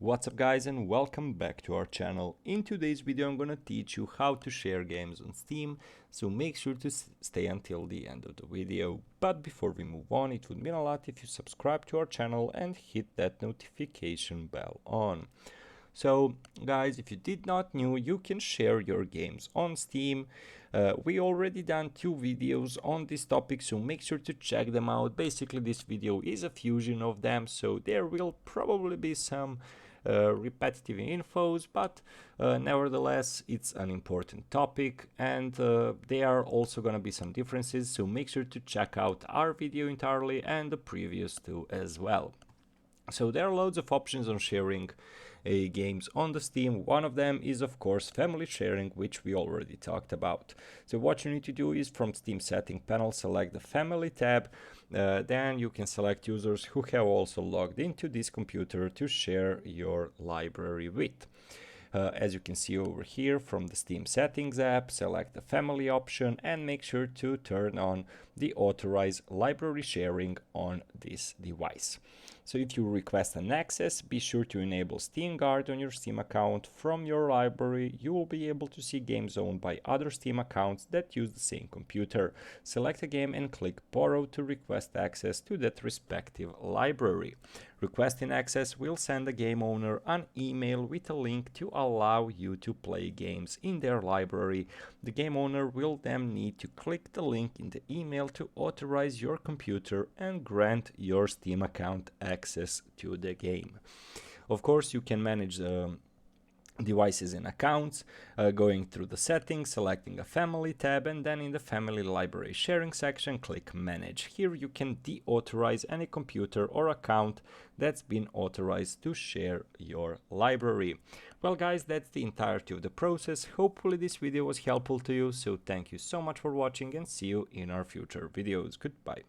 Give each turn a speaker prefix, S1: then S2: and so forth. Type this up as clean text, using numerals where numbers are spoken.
S1: What's up guys, and welcome back to our channel. In today's video I'm gonna teach you how to share games on Steam, so make sure to stay until the end of the video. But before we move on, it would mean a lot if you subscribe to our channel and hit that notification bell on. So guys, if you did not know, you can share your games on Steam. We already done 2 videos on this topic, so make sure to check them out. Basically this video is a fusion of them, so there will probably be some repetitive infos, but nevertheless it's an important topic, and there are also gonna be some differences, so make sure to check out our video entirely and the previous two as well. So there are loads of options on sharing games on the Steam. One of them is of course family sharing, which we already talked about. So what you need to do is from Steam setting panel select the family tab, then you can select users who have also logged into this computer to share your library with. As you can see over here from the Steam settings app, select the family option and make sure to turn on the authorize library sharing on this device. So if you request an access, be sure to enable Steam Guard on your Steam account. From your library, you will be able to see games owned by other Steam accounts that use the same computer. Select a game and click borrow to request access to that respective library. Requesting access will send the game owner an email with a link to allow you to play games in their library. The game owner will then need to click the link in the email to authorize your computer and grant your Steam account access to the game. Of course, you can manage devices and accounts, going through the settings, selecting a family tab, and then in the family library sharing section click manage. Here you can deauthorize any computer or account that's been authorized to share your library. Well guys, that's the entirety of the process. Hopefully this video was helpful to you, so thank you so much for watching and see you in our future videos. Goodbye.